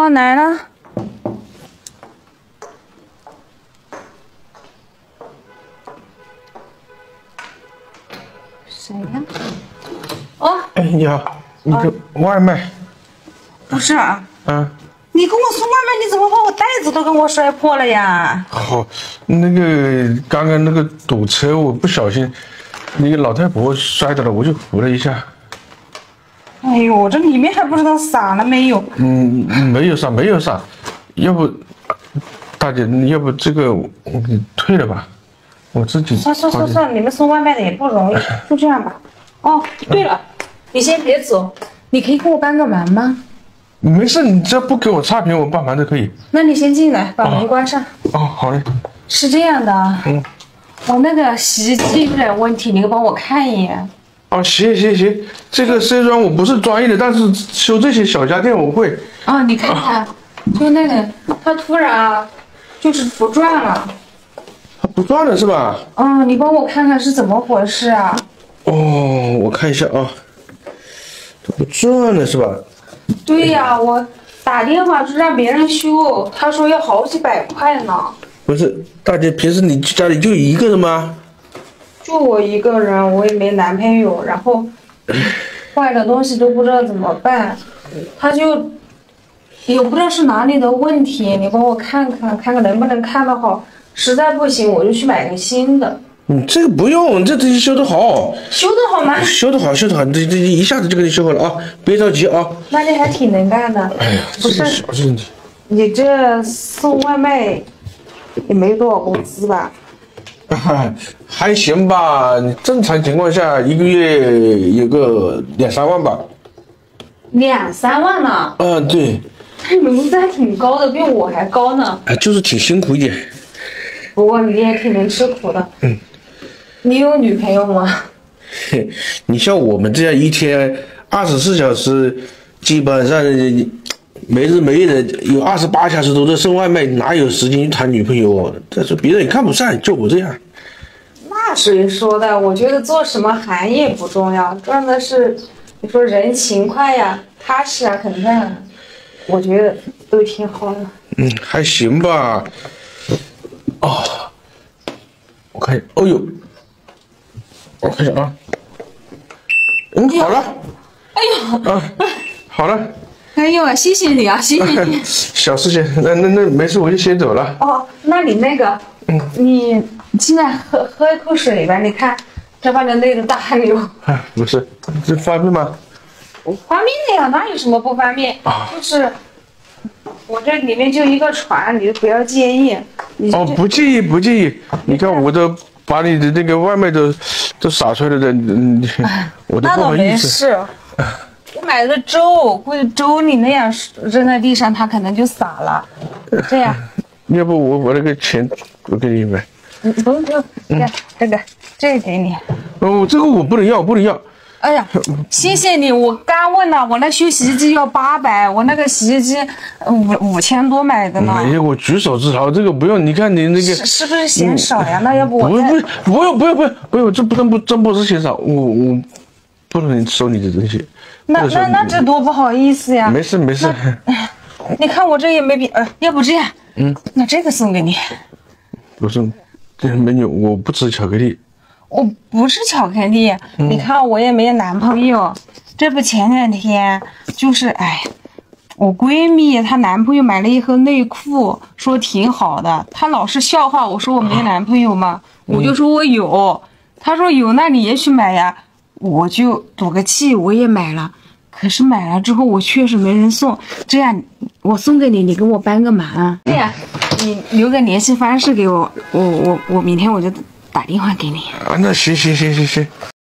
哦，来了。谁呀？哦，哎，你好，你的外卖。不是啊。啊。你给我送外卖，你怎么把我袋子都给我摔破了呀？好，那个刚刚那个堵车，我不小心，那个老太婆摔倒了，我就扶了一下。哎呦，这里面还不知道洒了没有？没有洒，没有洒。要不，大姐，要不这个我给退了吧，我自己。算，你们送外卖的也不容易，就这样吧。哦，对了，你先别走，你可以给我帮个忙吗？没事，你只要不给我差评，我帮忙都可以。那你先进来，把门关上。哦，好嘞。是这样的，我那个洗衣机有点问题，你给帮我看一眼。哦，行，这个虽然我不是专业的，但是修这些小家电我会。啊，你看看，就那个，它突然就是不转了。它不转了是吧？你帮我看看是怎么回事啊？哦，我看一下啊，它不转了是吧？对呀，我打电话是让别人修，他说要好几百块呢。不是，大姐，平时你家里就一个人吗？就我一个人，我也没男朋友，然后坏的东西都不知道怎么办，他就也不知道是哪里的问题，你帮我看看能不能看得好，实在不行我就去买个新的。这个不用，这修得好。修得好吗？修得好，这一下子就给你修好了啊！别着急啊。那你还挺能干的。哎呀，不是小事情。你这送外卖也没多少工资吧？还行吧，正常情况下一个月有个2-3万吧。2-3万呢？对。那你工资还挺高的，比我还高呢。就是挺辛苦一点。不过你也挺能吃苦的。你有女朋友吗？你像我们这样一天24小时，基本上没日没夜的有28小时都在送外卖，哪有时间去谈女朋友？但是别人也看不上，就我这样。那谁说的？我觉得做什么行业不重要，重要的是你说人勤快呀、踏实啊、肯干，我觉得都挺好的。还行吧。我看，哦呦，我看一下啊。好了。哎呦。好了。哎呦，谢谢你啊，谢谢你。小事情，那没事，我就先走了。那你那个，你进来喝一口水吧。你看，这把人累得大汗流。不是，这方便吗？方便的呀，那有什么不方便？就是我这里面就一个床，你不要介意。不介意，不介意。你看，我都把你的那个外卖都洒出来了的，我都不好意思。那倒没事。我买的粥，估计粥你那样扔在地上，它可能就洒了。这样，要不我那个钱我给你买。不用，这个给你。这个我不能要。哎呀，谢谢你！我刚问了，我那修洗衣机要800，我那个洗衣机5000多买的呢。没有，我举手之劳，这个不用。你看你那个是不是嫌少呀？那要不我不用，这真不是嫌少，我不能收你的东西。那这多不好意思呀！没事。你看我这也没比要不这样，那这个送给你。不是，这美女，我不吃巧克力。我不是巧克力，你看我也没有男朋友。这不前2天就是我闺蜜她男朋友买了一盒内裤，说挺好的，她老是笑话我说我没男朋友嘛，我就说我有，她说有那你也去买呀，我就赌个气我也买了，可是买了之后我确实没人送，这样我送给你，你给我帮个忙。对呀，你留个联系方式给我，我明天我就打电话给你。那行。